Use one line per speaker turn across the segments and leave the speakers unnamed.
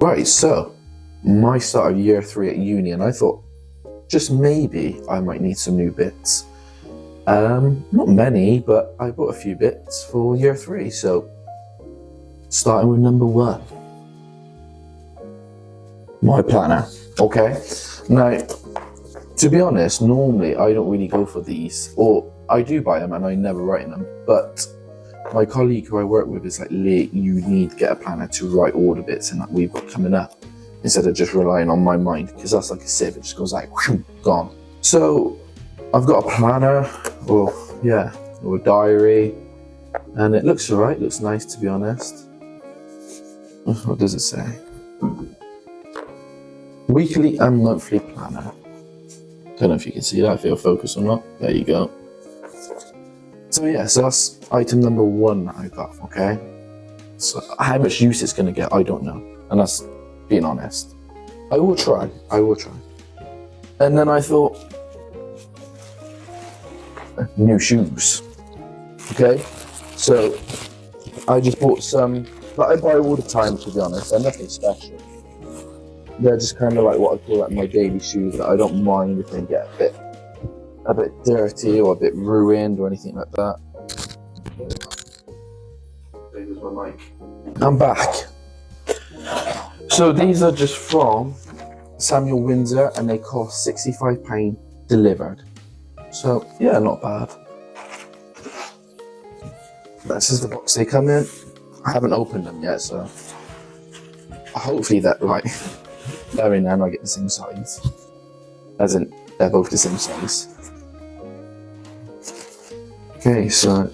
Right, so my start of year 3 at uni, and I thought just maybe I might need some new bits. Not many, but I bought a few bits for year 3. So starting with number 1, my planner. Okay, now to be honest, normally I don't really go for these, or I do buy them and I never write in them, but my colleague who I work with is like, Lee, you need to get a planner to write all the bits and that we've got coming up, instead of just relying on my mind, because that's like a sieve, it just goes like, whoosh, gone. So I've got a planner, or a diary, and it looks alright, looks nice to be honest. What does it say? Weekly and monthly planner. Don't know if you can see that, if it'll focus or not. There you go. So yeah, so that's item number 1 that I got, okay? So how much use it's gonna get, I don't know. And that's being honest. I will try. And then I thought, new shoes, okay? So I just bought some that I buy all the time, to be honest. They're nothing special. They're just kind of like what I call like my daily shoes that I don't mind if they get a bit dirty or a bit ruined or anything like that. There's my mic. I'm back. So these are just from Samuel Windsor and they cost £65 delivered. So yeah, not bad. This is the box they come in. I haven't opened them yet, so hopefully that they're in there and I get the same size. As in, they're both the same size. Okay, so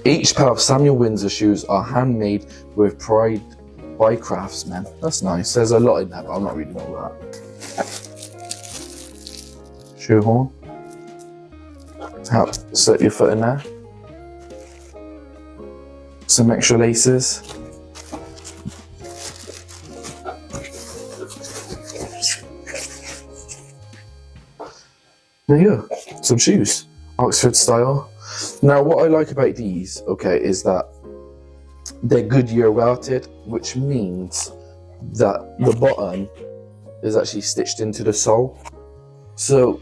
each pair of Samuel Windsor shoes are handmade with pride by craftsmen. That's nice. There's a lot in there, but I'm not reading all that. Shoe horn. Slip your foot in there. Some extra laces. There you go. Some shoes. Oxford style. Now, what I like about these, okay, is that they're Goodyear welted, which means that the bottom is actually stitched into the sole. So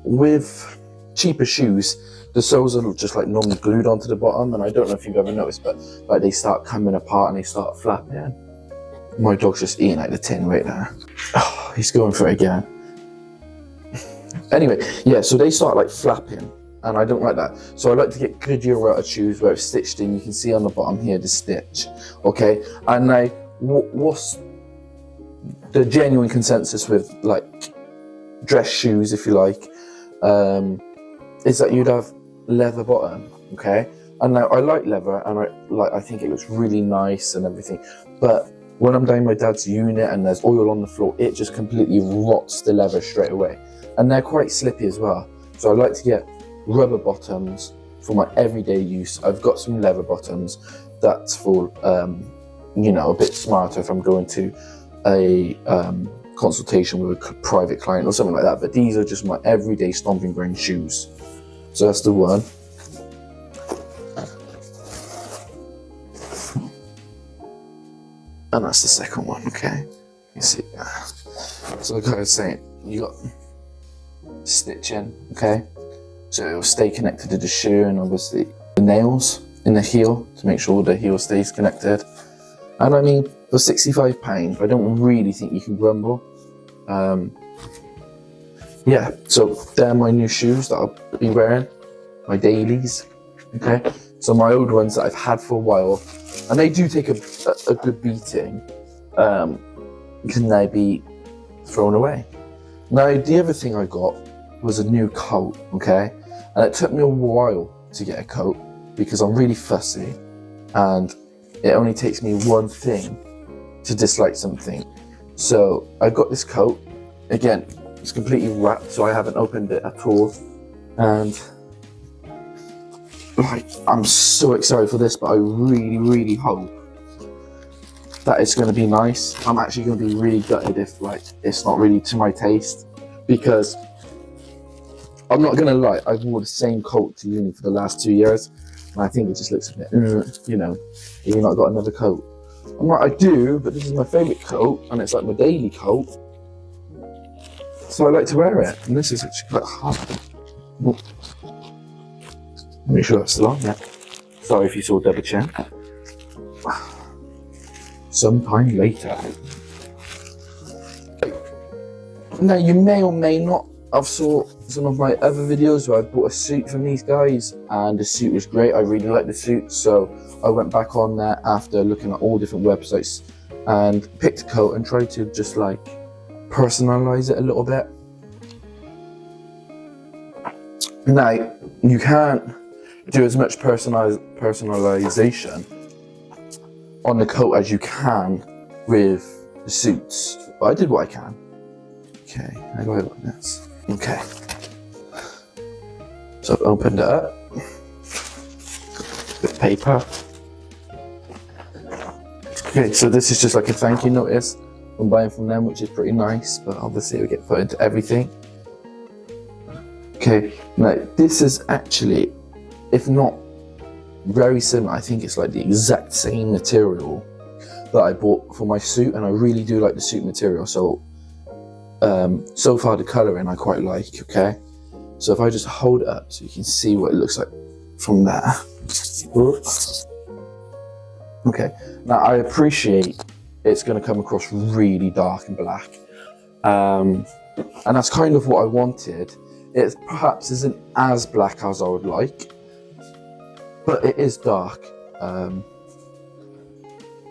with cheaper shoes, the soles are just like normally glued onto the bottom, and I don't know if you've ever noticed, but like they start coming apart and they start flapping. My dog's just eating out the tin right there. Oh, he's going for it again. Anyway, yeah, so they start like flapping, and I don't like that. So I like to get Goodyear welted shoes where it's stitched in. You can see on the bottom here the stitch, okay? And now, what's the genuine consensus with like dress shoes, if you like, is that you'd have leather bottom, okay? And now I like leather, and I think it looks really nice and everything, but when I'm down my dad's unit and there's oil on the floor, it just completely rots the leather straight away. And they're quite slippy as well. So I like to get rubber bottoms for my everyday use. I've got some leather bottoms that's for, a bit smarter if I'm going to a consultation with a private client or something like that. But these are just my everyday stomping ground shoes. So that's the one. And that's the second one, okay? You see. So like I was saying, you got stitching, okay? So it'll stay connected to the shoe, and obviously the nails in the heel to make sure the heel stays connected. And I mean, for £65, I don't really think you can grumble. Yeah, so they're my new shoes that I'll be wearing, my dailies, okay? So my old ones that I've had for a while, and they do take a good beating, can now be thrown away. Now, the other thing I got was a new coat, okay? And it took me a while to get a coat because I'm really fussy, and it only takes me one thing to dislike something. So I got this coat. Again, it's completely wrapped, so I haven't opened it at all. And like, I'm so excited for this, but I really, really hope that it's going to be nice. I'm actually going to be really gutted if like it's not really to my taste, because I'm not going to lie, I've worn the same coat to uni for the last 2 years, and I think it just looks a bit, you know, you've not got another coat. I'm like, I do, but this is my favourite coat, and it's like my daily coat, so I like to wear it, and this is actually quite hard. Make sure that's still on, yeah. Sorry if you saw double chin. Sometime later. Now, you may or may not have saw some of my other videos where I bought a suit from these guys, and the suit was great. I really liked the suit, so I went back on there after looking at all different websites and picked a coat and tried to just like personalize it a little bit. Now, you can't do as much personalization on the coat as you can with the suits, but I did what I can. Okay, how do I open this? Okay, so I've opened it up with paper. Okay, so this is just like a thank you notice I'm buying from them, which is pretty nice, but obviously it will get put into everything. Okay, now this is actually, if not very similar, I think it's like the exact same material that I bought for my suit, and I really do like the suit material. So so far the colouring I quite like. Okay, so if I just hold it up so you can see what it looks like from there. Okay, now I appreciate it's going to come across really dark and black, and that's kind of what I wanted. It perhaps isn't as black as I would like, but it is dark.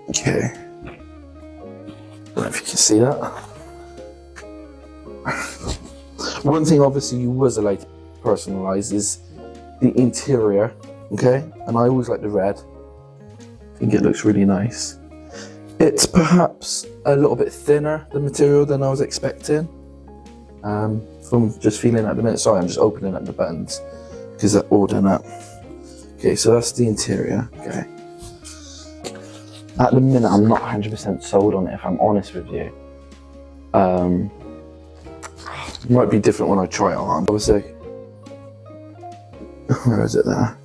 Okay, I don't know if you can see that. One thing obviously you was allowed to personalise is the interior, okay? And I always like the red. I think it looks really nice. It's perhaps a little bit thinner, the material, than I was expecting. From just feeling at the minute. Sorry, I'm just opening up the buttons because they're all done up. Okay, so that's the interior. Okay. At the minute, I'm not 100% sold on it, if I'm honest with you. It might be different when I try it on. Obviously, where is it there?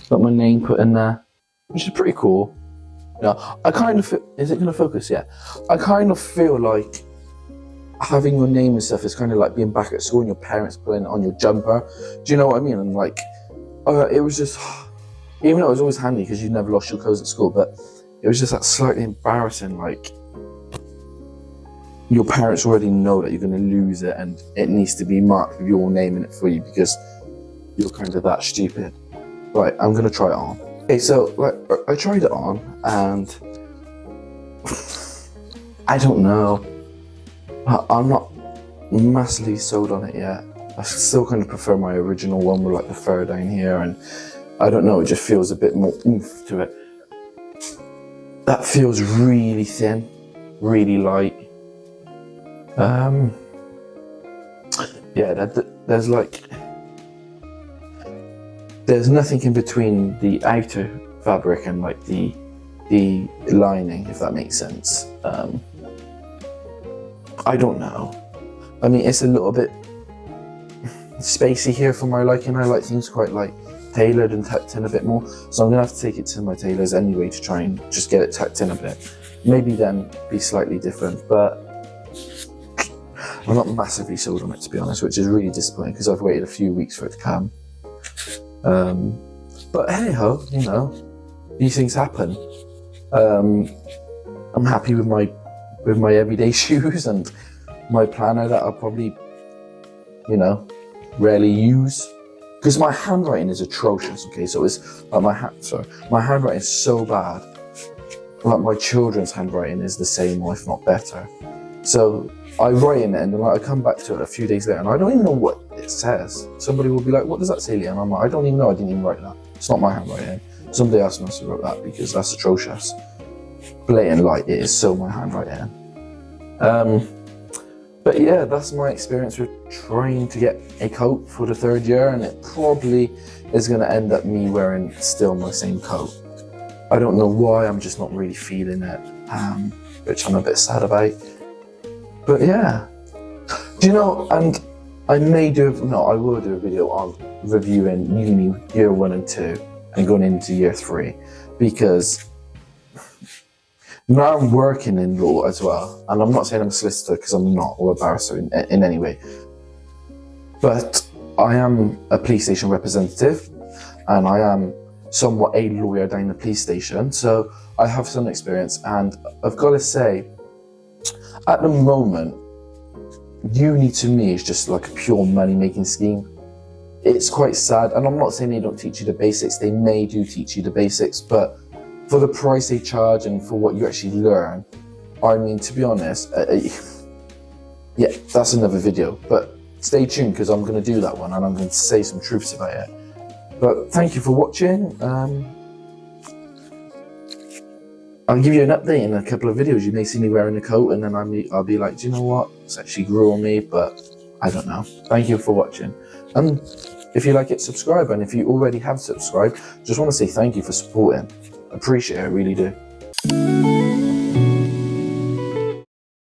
Got my name put in there, which is pretty cool. Now, I kind of feel, is it going to focus? Yeah. I kind of feel like having your name and stuff is kind of like being back at school and your parents putting it on your jumper. Do you know what I mean? And like, it was just, even though it was always handy because you never lost your clothes at school, but it was just that slightly embarrassing, like, your parents already know that you're going to lose it and it needs to be marked with your name in it for you because you're kind of that stupid. Right, I'm going to try it on. Okay, so like, I tried it on and I don't know. I'm not massively sold on it yet. I still kind of prefer my original one with like the fur down here, and I don't know, it just feels a bit more oomph to it. That feels really thin, really light. Yeah, there's like, there's nothing in between the outer fabric and like the lining, if that makes sense. I don't know. I mean, it's a little bit spacey here for my liking. I like things quite like tailored and tucked in a bit more. So I'm gonna have to take it to my tailors anyway to try and just get it tucked in a bit. Maybe then be slightly different, but I'm not massively sold on it, to be honest, which is really disappointing because I've waited a few weeks for it to come. But hey ho, you know, these things happen. I'm happy with my everyday shoes and my planner that I'll probably, you know, rarely use because my handwriting is atrocious. Okay, so it's like my handwriting is so bad. Like my children's handwriting is the same, or if not better. So I write in it, and then like, I come back to it a few days later, and I don't even know what it says. Somebody will be like, "What does that say, Liam?" And I'm like, "I don't even know. I didn't even write that. It's not my handwriting. Somebody else must have wrote that because that's atrocious." Blatant light, it is so my handwriting. But yeah, that's my experience with trying to get a coat for the 3rd year, and it probably is going to end up me wearing still my same coat. I don't know why, I'm just not really feeling it. which I'm a bit sad about. But yeah, do you know, and I will do a video on reviewing uni year 1 and 2 and going into year 3, because now I'm working in law as well, and I'm not saying I'm a solicitor, because I'm not, or a barrister in any way, but I am a police station representative, and I am somewhat a lawyer down the police station, so I have some experience. And I've got to say, at the moment, uni to me is just like a pure money-making scheme. It's quite sad, and I'm not saying they don't teach you the basics. They may do teach you the basics, but for the price they charge and for what you actually learn, I mean, to be honest, yeah, that's another video, but stay tuned, because I'm going to do that one and I'm going to say some truths about it. But thank you for watching. I'll give you an update in a couple of videos. You may see me wearing a coat, and then I'll be like, do you know what? It's actually grew on me, but I don't know. Thank you for watching. And if you like it, subscribe. And if you already have subscribed, just want to say thank you for supporting. Appreciate it, I really do.